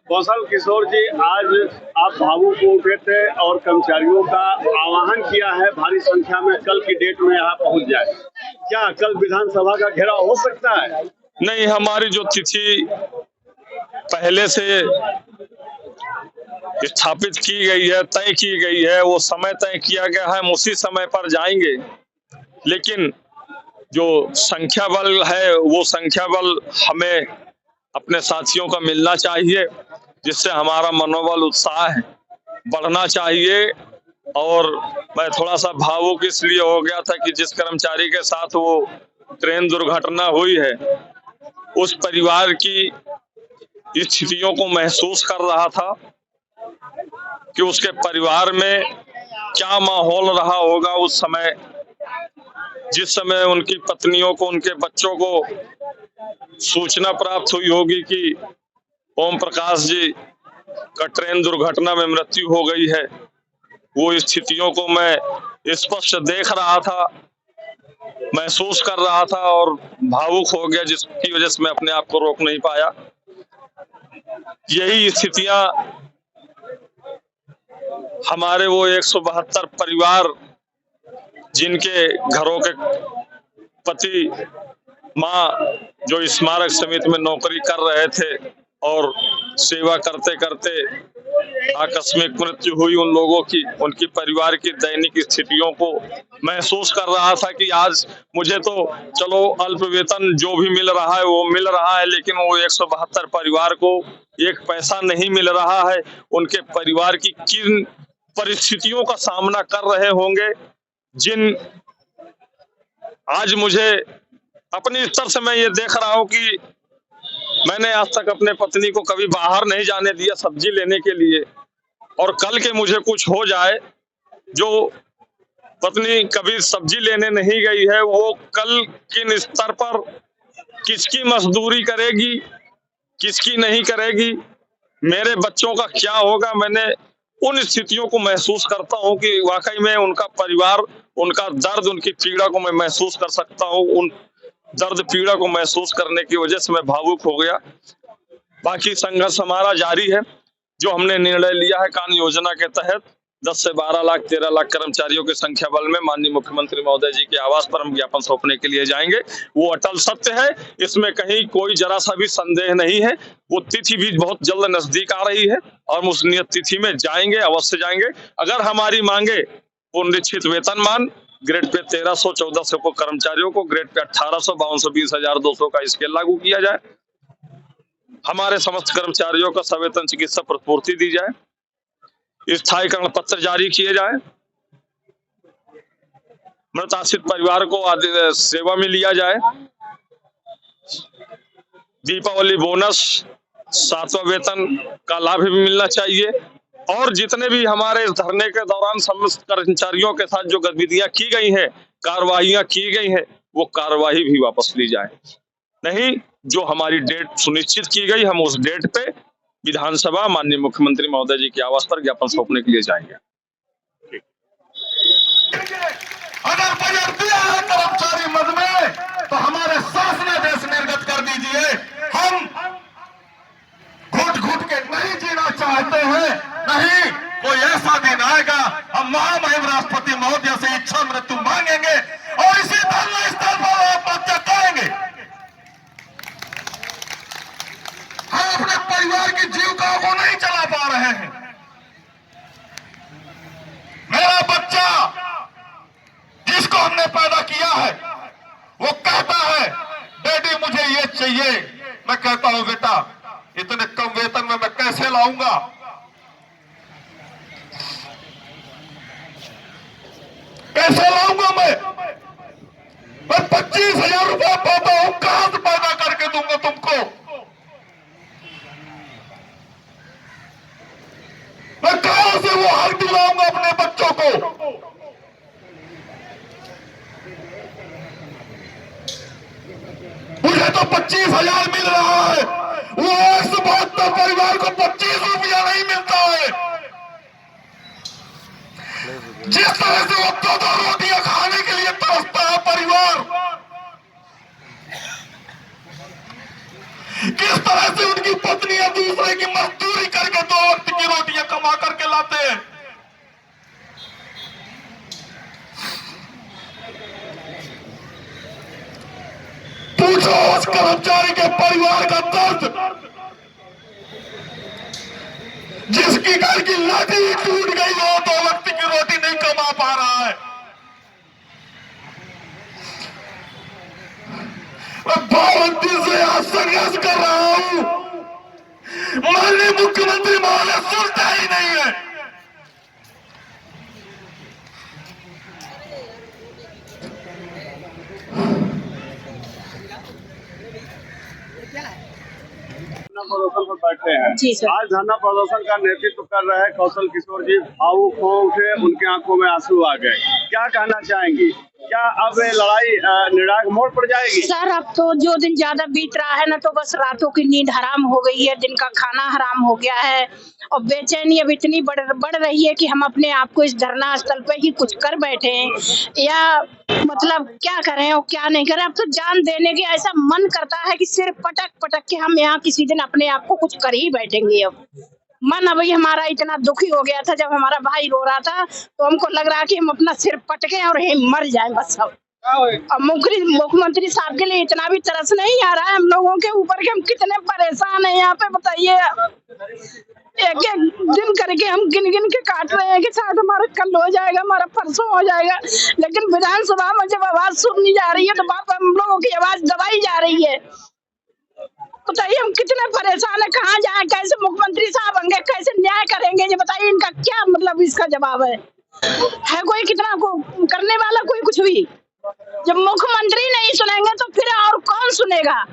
कौशल किशोर जी, आज आप भावुक हो उठे थे और कर्मचारियों का आह्वान किया है भारी संख्या में कल की डेट में यहाँ पहुँच जाए। क्या कल विधानसभा का घेराव हो सकता है? नहीं, हमारी जो तिथि पहले से स्थापित की गई है, तय की गई है, वो समय तय किया गया है, हम उसी समय पर जाएंगे। लेकिन जो संख्या बल है वो संख्या बल हमें अपने साथियों का मिलना चाहिए, जिससे हमारा मनोबल उत्साह बढ़ना चाहिए। और मैं थोड़ा सा भावुक इसलिए हो गया था कि जिस कर्मचारी के साथ वो ट्रेन दुर्घटना हुई है उस परिवार की स्थितियों को महसूस कर रहा था कि उसके परिवार में क्या माहौल रहा होगा उस समय, जिस समय उनकी पत्नियों को, उनके बच्चों को सूचना प्राप्त हुई होगी कि ओम प्रकाश जी का ट्रेन दुर्घटना में मृत्यु हो गई है। वो स्थितियों को मैं स्पष्ट देख रहा था, महसूस कर रहा था और भावुक हो गया, जिसकी वजह से मैं अपने आप को रोक नहीं पाया। यही स्थितियां हमारे वो 172 परिवार जिनके घरों के पति माँ जो स्मारक समिति में नौकरी कर रहे थे और सेवा करते करते आकस्मिक मृत्यु हुई उन लोगों की, उनकी परिवार की दैनिक स्थितियों को महसूस कर रहा था कि आज मुझे तो चलो अल्प वेतन जो भी मिल रहा है वो मिल रहा है, लेकिन वो 172 परिवार को एक पैसा नहीं मिल रहा है। उनके परिवार की किन परिस्थितियों का सामना कर रहे होंगे, जिन आज मुझे अपनी स्तर से मैं ये देख रहा हूं कि मैंने आज तक अपने पत्नी को कभी बाहर नहीं जाने दिया सब्जी लेने के लिए, और कल के मुझे कुछ हो जाए, जो पत्नी कभी सब्जी लेने नहीं गई है वो कल किन स्तर पर किसकी मजदूरी करेगी, किसकी नहीं करेगी, मेरे बच्चों का क्या होगा। मैंने उन स्थितियों को महसूस करता हूं कि वाकई में उनका परिवार, उनका दर्द, उनकी पीड़ा को मैं महसूस कर सकता हूं। उन दर्द पीड़ा को महसूस करने की वजह से मैं भावुक हो गया। बाकी संघर्ष हमारा जारी है। जो हमने निर्णय लिया है कान योजना के तहत 10 से 12 लाख 13 लाख कर्मचारियों के संख्या बल में माननीय मुख्यमंत्री महोदय जी के आवास पर हम ज्ञापन सौंपने के लिए जाएंगे, वो अटल सत्य है, इसमें कहीं कोई जरा सा भी संदेह नहीं है। वो तिथि भी बहुत जल्द नजदीक आ रही है और उस नियत तिथि में जाएंगे, अवश्य जाएंगे। अगर हमारी मांगे पुनरीक्षित वेतनमान, ग्रेड पे 1300-1400 को कर्मचारियों को, ग्रेड पे 1800, 5200, 20,200 का स्केल लागू किया जाए, हमारे समस्त कर्मचारियों का सवेतन चिकित्सा प्रतिपूर्ति दी जाए, स्थायीकरण पत्र जारी किए जाए, मृत आश्रित परिवार को सेवा में लिया जाए, दीपावली बोनस, 7वां वेतन का लाभ भी मिलना चाहिए, और जितने भी हमारे इस धरने के दौरान समस्त कर्मचारियों के साथ जो गतिविधियां की गई हैं, कार्रवाइयां की गई हैं, वो कार्रवाई भी वापस ली जाए। नहीं, जो हमारी डेट सुनिश्चित की गई, हम उस डेट पे विधानसभा माननीय मुख्यमंत्री महोदय जी के आवास पर ज्ञापन सौंपने के लिए जाएंगे। अगर बजट दिया है कर्मचारी मद में तो हमारे शासनादेश निर्गत कर दीजिए। हम घुट घुट के नहीं जीना चाहते हैं। नहीं, कोई ऐसा दिन आएगा हम महामहिम राष्ट्रपति महोदय से इच्छा मृत्यु मांगेंगे और इसी धरना स्थल पर आत्महत्या करेंगे। हम अपने परिवार की जीविका को नहीं चला पा रहे हैं। मेरा बच्चा जिसको हमने पैदा किया है वो कहता है डैडी मुझे ये चाहिए। मैं कहता हूं बेटा इतने कम वेतन में मैं कैसे लाऊंगा। कैसे लाऊंगा मैं 25,000 रुपया पाता हूं, कहां से पैदा करके दूंगा तुमको। मैं कहां से वो हक दिलाऊंगा अपने बच्चों को। मुझे तो 25,000 मिल रहा है, वो 172 परिवार को 25 रुपये जिस तरह से वो दो रोटियां खाने के लिए तरसता है परिवार, किस तरह से उनकी पत्नियां दूसरे की मजदूरी करके 2 वक्त की रोटियां कमा करके लाते हैं। पूछो उस कर्मचारी के परिवार का दर्द, जिसकी घर की लाठी टूट गई हो, 2 वक्त की रोटी नहीं कमा पा रहा है। मैं 52 दिन से आज संघर्ष कर रहा हूं, माननीय मुख्यमंत्री महोदय सुनता ही नहीं है। धरना प्रदर्शन पर बैठे हैं जी सर। आज धरना प्रदर्शन का नेतृत्व कर रहे हैं कौशल किशोर जी। भावुक हो उठे, उनके आंखों में आंसू आ गए। क्या कहना चाहेंगी? क्या अब ये लड़ाई निर्णायक मोड़ पर जाएगी? सर अब तो जो दिन ज्यादा बीत रहा है ना, तो बस रातों की नींद हराम हो गई है, दिन का खाना हराम हो गया है और बेचैनी अब इतनी बढ़ रही है कि हम अपने आप को इस धरना स्थल पे ही कुछ कर बैठे हैं या मतलब क्या करें और क्या नहीं करें। अब तो जान देने के ऐसा मन करता है कि सिर्फ पटक पटक के हम यहाँ किसी दिन अपने आप को कुछ कर ही बैठेंगे। अब मन अभी हमारा इतना दुखी हो गया था, जब हमारा भाई रो रहा था तो हमको लग रहा कि हम अपना सिर पटके और यहीं मर जाएं बस। अब मुख्यमंत्री साहब के लिए इतना भी तरस नहीं आ रहा है हम लोगों के ऊपर कि हम कितने परेशान हैं यहाँ पे, बताइए। एक एक दिन करके हम गिन गिन के काट रहे हैं कि शायद हमारा कल हो जाएगा, हमारा परसों हो जाएगा, लेकिन विधानसभा में जब आवाज सुननी जा रही है तो बाप हम लोगों की आवाज दबाई जा रही है। बताइए हम कितने परेशान है, कहाँ जाए, कैसे मुख्यमंत्री साहब होंगे, कैसे न्याय करेंगे, ये बताइए। इनका क्या मतलब इसका जवाब है कोई कितना को करने वाला, कोई कुछ भी। जब मुख्यमंत्री नहीं सुनेंगे तो फिर और कौन सुनेगा?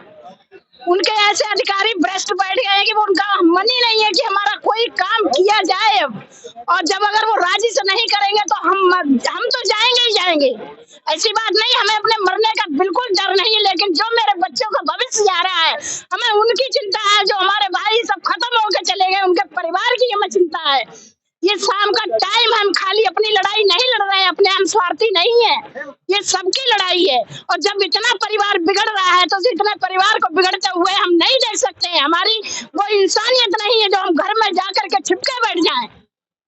उनके ऐसे अधिकारी भ्रष्ट बैठ गए कि वो उनका मन ही नहीं है कि हमारा कोई काम किया जाए अब। और जब अगर वो राजी से नहीं करेंगे तो हम तो जाएंगे ही जाएंगे, ऐसी बात नहीं। हमें अपने मरने का बिल्कुल डर नहीं है, लेकिन जो मेरे बच्चों का भविष्य जा रहा है हमें उनकी चिंता है। जो हमारे भाई सब खत्म होकर चले गए उनके परिवार की हमें चिंता है। ये शाम का टाइम, हम खाली अपनी लड़ाई नहीं लड़ रहे हैं, अपने हम स्वार्थी नहीं है, ये सबकी लड़ाई है। और जब इतना परिवार बिगड़ रहा है तो इतने परिवार को बिगड़ते हुए हम नहीं देख सकते हैं। हमारी वो इंसानियत नहीं है जो हम घर में जाकर के छिपके बैठ जाएं।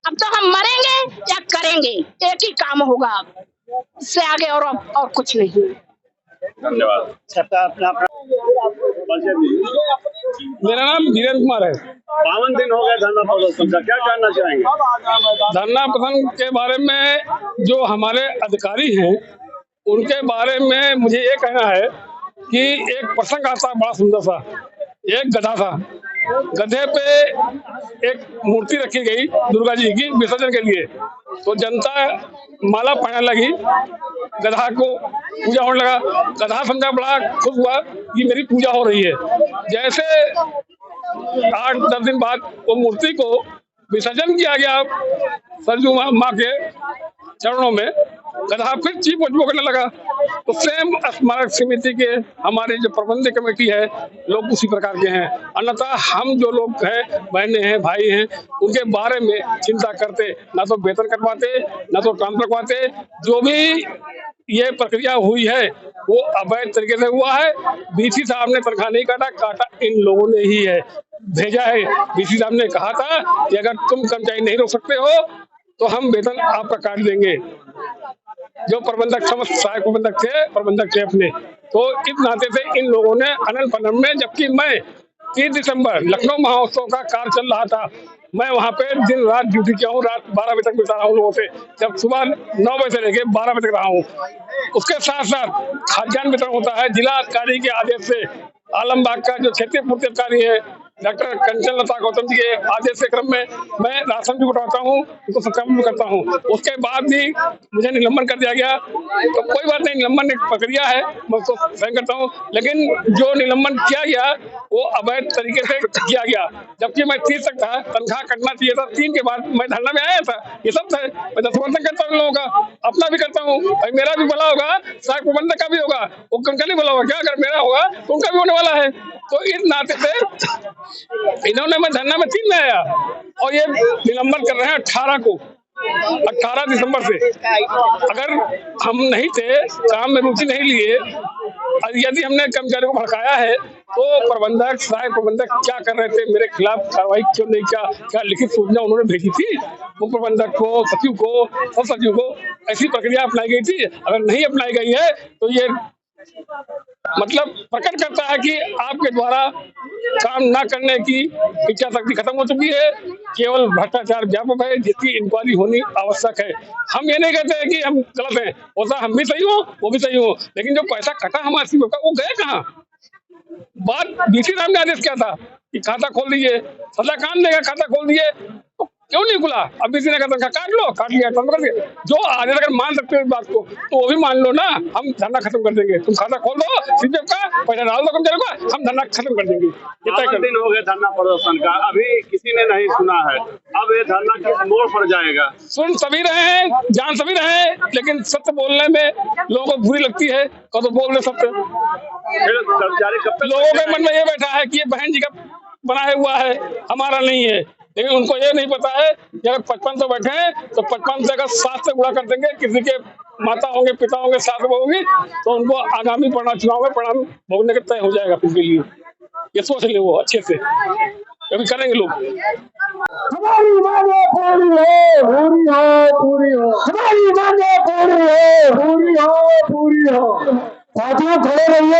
अब तो हम मरेंगे या करेंगे, एक ही काम होगा, इससे आगे और कुछ नहीं। धन्यवाद। मेरा नाम वीरेंद्र कुमार है। 52 दिन हो गए धरना प्रदर्शन का, क्या कहना चाहेंगे? धरना प्रदर्शन के बारे में जो हमारे अधिकारी हैं उनके बारे में मुझे ये कहना है कि एक प्रसंग आता बड़ा सुंदर सा। एक गधा था, गधे पे एक मूर्ति रखी गई दुर्गा जी की विसर्जन के लिए, तो जनता माला पहनने लगी, गधा को पूजा होने लगा। गधा समझा बड़ा खुश हुआ कि मेरी पूजा हो रही है। जैसे 8-10 दिन बाद वो मूर्ति को विसर्जन किया गया सरजू माँ के चरणों में, गधा फिर चीप करने लगा। तो सेम स्मारक समिति के हमारे जो प्रबंधक कमेटी है लोग उसी प्रकार के हैं। अन्यथा हम जो लोग हैं, बहनें हैं, भाई हैं, उनके बारे में चिंता करते, ना तो वेतन कटवाते, ना तो ट्रांसफर करवाते। जो भी ये प्रक्रिया हुई है वो अवैध तरीके से हुआ है। बीसी साहब ने तनख्वाह नहीं काटा इन लोगों ने ही है भेजा है। बीसी साहब ने कहा था कि अगर तुम कर्मचारी नहीं रोक सकते हो तो हम वेतन आपका काट देंगे। जो प्रबंधक समस्त सहायक प्रबंधक थे अपने, तो इस नाते से इन लोगों ने अनल पनम में, जबकि मैं 30 दिसंबर लखनऊ महोत्सव का कार्य चल रहा था, मैं वहाँ पे दिन रात ड्यूटी किया हूँ, रात 12 बजे तक बिता रहा हूँ लोगों से, जब सुबह 9 बजे से लेके 12 बजे तक रहा हूँ। उसके साथ साथ खाद्यान्न वितरण होता है जिला अधिकारी के आदेश से। आलमबाग का जो क्षेत्रीय पूर्ति अधिकारी है डॉक्टर कंचन लता गौतम जी के आदेश के क्रम में मैं राशन भी उठाता हूँ, उनको सत्यापन भी करता हूँ। उसके बाद भी मुझे निलंबन कर दिया गया, तो कोई बात नहीं, निलंबन एक प्रक्रिया है, मैं उसको सहन करता हूँ। लेकिन जो निलंबन किया गया वो अवैध तरीके से किया गया, जबकि मैं 30 तक था, तनख्वाह कटना चाहिए था। 3 के बाद मैं धरना में आया था, ये सब था। मैं समर्थन करता हूँ लोगों का, अपना भी करता हूँ। मेरा भी भला होगा, सहायक प्रबंधक का भी होगा, वो उनका नहीं भला होगा क्या? अगर मेरा होगा तो उनका भी होने वाला है। तो इस नाते से इन्होंने, मैं धरना में 3 में आया और ये निलंबन कर रहे हैं 18 को। 18 दिसंबर से अगर हम नहीं थे, काम में रुचि नहीं लिए, और यदि हमने कर्मचारियों को भड़काया है तो प्रबंधक, सहायक प्रबंधक क्या कर रहे थे, मेरे खिलाफ कार्रवाई क्यों नहीं, क्या लिखित सूचना उन्होंने भेजी थी उप प्रबंधक को, सचिव को, सब सचिव को? ऐसी प्रक्रिया अपनाई गई थी। अगर नहीं अपनाई गई है तो ये मतलब प्रकट करता है कि आपके द्वारा काम न करने की इच्छा शक्ति खत्म हो चुकी है, केवल भ्रष्टाचार व्यापक है जिसकी इंक्वायरी होनी आवश्यक है। हम ये नहीं कहते हैं कि हम गलत हैं, होता हम भी सही हो, वो भी सही हो, लेकिन जो पैसा कटा हमारे सीओ का वो गया कहाँ? बात डीसी साहब ने आदेश किया था कि खाता खोल दीजिए, सजा काम देगा, खाता खोल दीजिए, तो क्यों नहीं खुला? अब डीसी ने कहा काट लो, काट लिया, खत्म कर दिया। जो आदेश अगर मान सकते हो इस बात को तो वो भी मान लो ना, हम धरना खत्म कर देंगे, तुम खाता खोल दो, सीपीएफ का पैसा डाल दो कर्मचारियों का, हम धरना खत्म कर देंगे। कितने दिन हो गए धरना प्रदर्शन का, अभी किसी ने नहीं सुना है, अब ये धरना किस मोड़ पर जाएगा? सुन सभी रहे हैं, जान सभी रहे हैं, लेकिन सत्य बोलने में लोगों को बुरी लगती है, कब तो बोल रहे सत्य। कर्मचारी कब तक लोगों के मन में ये बैठा है कि ये बहन जी का बनाया हुआ है, हमारा नहीं है, लेकिन उनको ये नहीं पता है कि अगर 55 बैठे हैं तो 55 से अगर 7 से गुणा कर देंगे, किसी के माता होंगे, पिता होंगे, सास होगी, तो उनको आगामी चुनाव में परिणाम भोगने के तय हो जाएगा फिर के लिए। ये सोच ले वो अच्छे से, कभी करेंगे लोग। हमारी मांगे पूरी हो, पूरी हो, पूरी हो, हमारी मांगे पूरी हो, पूरी हो, पूरी हो। साथियों खड़े रहिए।